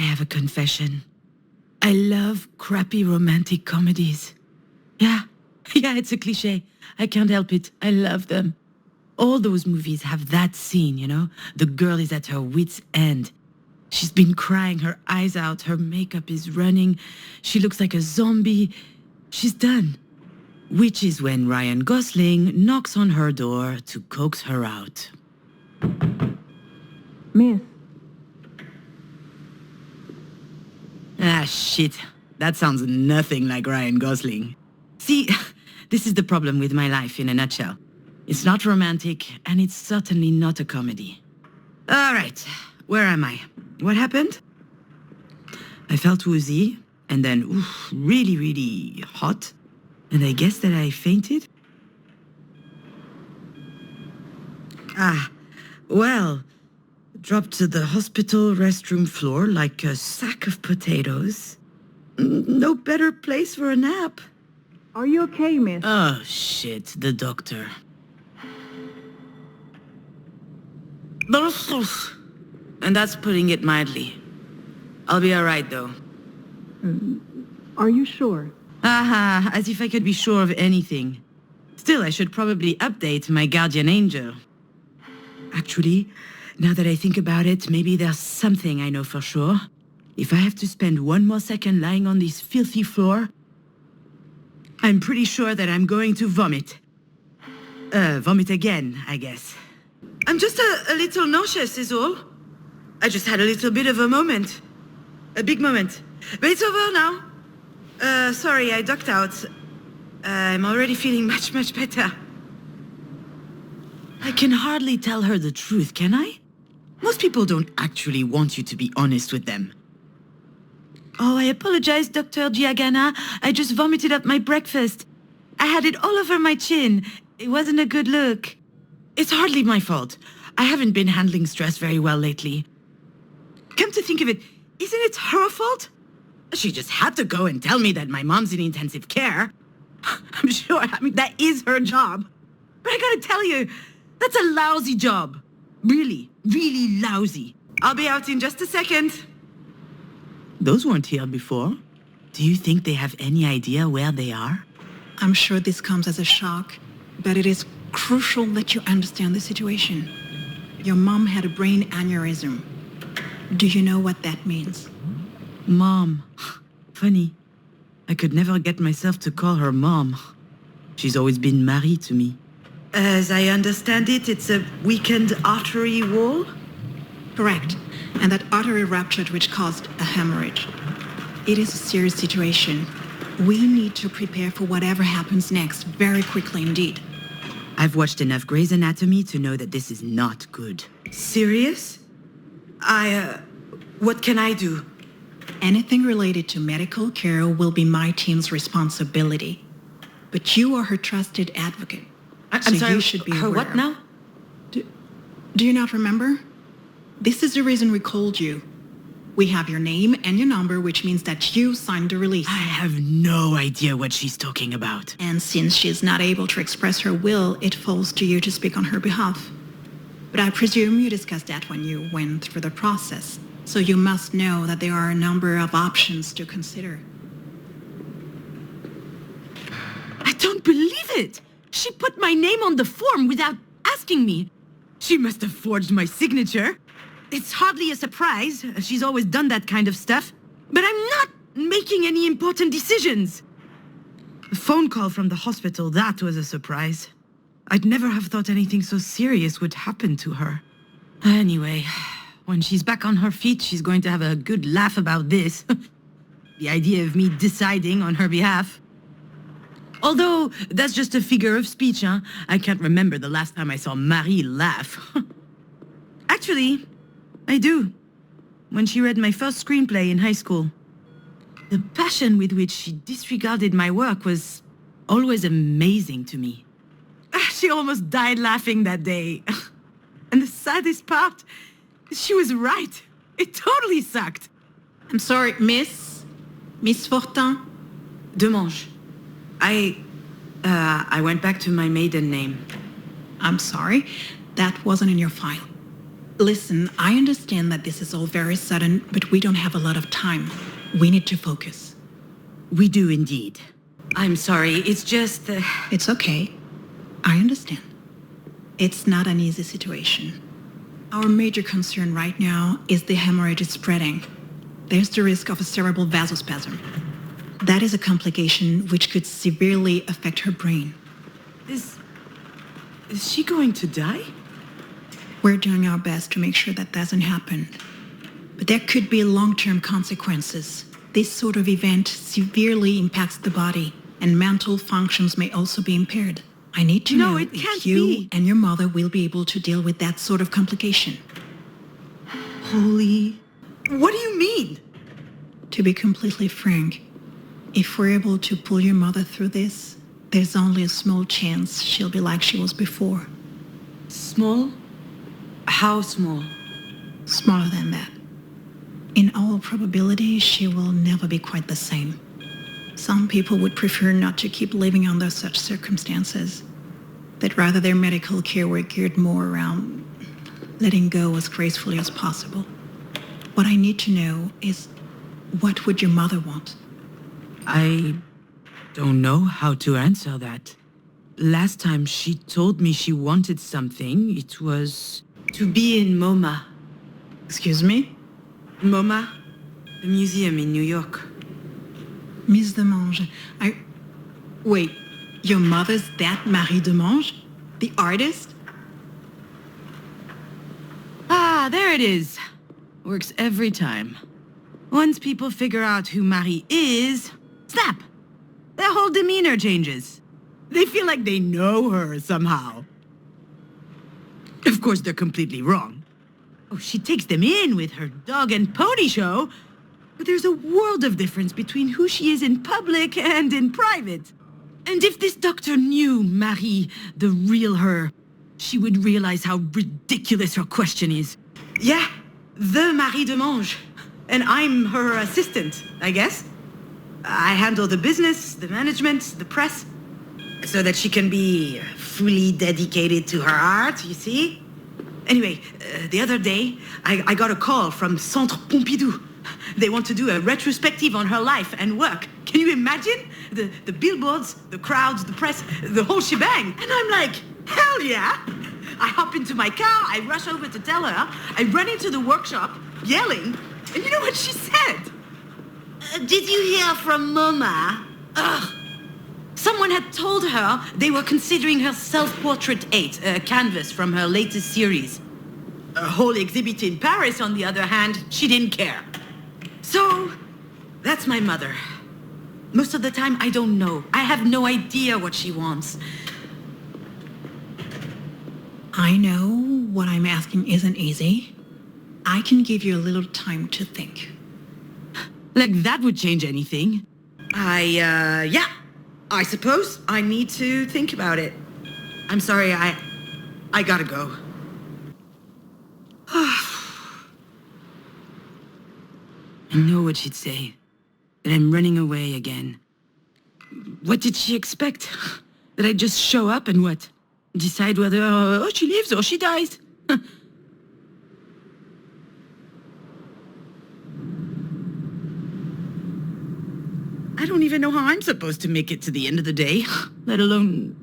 have a confession. I love crappy romantic comedies. Yeah, yeah, it's a cliché. I can't help it. I love them. All those movies have that scene, you know? The girl is at her wit's end. She's been crying her eyes out. Her makeup is running. She looks like a zombie. She's done. Which is when Ryan Gosling knocks on her door to coax her out. Miss. Ah, shit. That sounds nothing like Ryan Gosling. See, this is the problem with my life in a nutshell. It's not romantic, and it's certainly not a comedy. All right, where am I? What happened? I felt woozy, and then really, really hot. And I guess that I fainted? Well, dropped to the hospital restroom floor like a sack of potatoes. No better place for a nap. Are you okay, miss? Oh, shit, the doctor. And that's putting it mildly. I'll be all right, though. Are you sure? Aha, as if I could be sure of anything. Still, I should probably update my guardian angel. Actually, now that I think about it, maybe there's something I know for sure. If I have to spend one more second lying on this filthy floor, I'm pretty sure that I'm going to vomit. Vomit again, I guess. I'm just a little nauseous is all. I just had a little bit of a moment. A big moment. But it's over now. Sorry, I ducked out. I'm already feeling much, much better. I can hardly tell her the truth, can I? Most people don't actually want you to be honest with them. Oh, I apologize, Dr. Giagana. I just vomited up my breakfast. I had it all over my chin. It wasn't a good look. It's hardly my fault. I haven't been handling stress very well lately. Come to think of it, isn't it her fault? She just had to go and tell me that my mom's in intensive care. I'm sure, that is her job. But I gotta tell you, that's a lousy job. Really, really lousy. I'll be out in just a second. Those weren't here before. Do you think they have any idea where they are? I'm sure this comes as a shock, but it is crucial that you understand the situation. Your mom had a brain aneurysm. Do you know what that means? Mom. Funny. I could never get myself to call her mom. She's always been Marie to me. As I understand it, it's a weakened artery wall? Correct. And that artery ruptured, which caused a hemorrhage. It is a serious situation. We need to prepare for whatever happens next, very quickly indeed. I've watched enough Grey's Anatomy to know that this is not good. Serious? What can I do? Anything related to medical care will be my team's responsibility. But you are her trusted advocate. I'm sorry, you should be her aware. what now? Do you not remember? This is the reason we called you. We have your name and your number, which means that you signed the release. I have no idea what she's talking about. And since she is not able to express her will, it falls to you to speak on her behalf. But I presume you discussed that when you went through the process. So you must know that there are a number of options to consider. I don't believe it! She put my name on the form without asking me. She must have forged my signature. It's hardly a surprise. She's always done that kind of stuff. But I'm not making any important decisions. A phone call from the hospital, that was a surprise. I'd never have thought anything so serious would happen to her. Anyway, when she's back on her feet, she's going to have a good laugh about this. The idea of me deciding on her behalf. Although, that's just a figure of speech, huh? I can't remember the last time I saw Marie laugh. Actually, I do. When she read my first screenplay in high school. The passion with which she disregarded my work was always amazing to me. She almost died laughing that day. And the saddest part, she was right. It totally sucked. I'm sorry, Miss Fortin? Demange. I went back to my maiden name. I'm sorry, that wasn't in your file. Listen, I understand that this is all very sudden, but we don't have a lot of time. We need to focus. We do indeed. I'm sorry, it's just... It's okay. I understand. It's not an easy situation. Our major concern right now is the hemorrhage is spreading. There's the risk of a cerebral vasospasm. That is a complication which could severely affect her brain. Is she going to die? We're doing our best to make sure that doesn't happen. But there could be long-term consequences. This sort of event severely impacts the body, and mental functions may also be impaired. I need to know it if can't you be. and your mother will be able to deal with that sort of complication. Holy... What do you mean? To be completely frank, if we're able to pull your mother through this, there's only a small chance she'll be like she was before. Small? How small? Smaller than that. In all probability, she will never be quite the same. Some people would prefer not to keep living under such circumstances, that rather their medical care were geared more around letting go as gracefully as possible. What I need to know is, what would your mother want? I don't know how to answer that. Last time she told me she wanted something, it was to be in MoMA. Excuse me? MoMA? The museum in New York. Miss Demange, Wait, your mother's that Marie Demange? The artist? Ah, there it is. Works every time. Once people figure out who Marie is, snap! Their whole demeanor changes. They feel like they know her somehow. Of course, they're completely wrong. Oh, she takes them in with her dog and pony show, but there's a world of difference between who she is in public and in private. And if this doctor knew Marie, the real her, she would realize how ridiculous her question is. Yeah, the Marie Demange. And I'm her assistant, I guess. I handle the business, the management, the press, so that she can be fully dedicated to her art, you see? Anyway, the other day, I got a call from Centre Pompidou. They want to do a retrospective on her life and work. Can you imagine? The billboards, the crowds, the press, the whole shebang. And I'm like, hell yeah! I hop into my car, I rush over to tell her, I run into the workshop, yelling, and you know what she said? Did you hear from MoMA? Ugh. Someone had told her they were considering her Self-Portrait 8, a canvas from her latest series. A whole exhibit in Paris, on the other hand, she didn't care. So, that's my mother. Most of the time, I don't know. I have no idea what she wants. I know what I'm asking isn't easy. I can give you a little time to think. Like that would change anything. Yeah. I suppose I need to think about it. I'm sorry, I gotta go. I know what she'd say. That I'm running away again. What did she expect? That I'd just show up and what? Decide whether she lives or she dies? I don't even know how I'm supposed to make it to the end of the day, let alone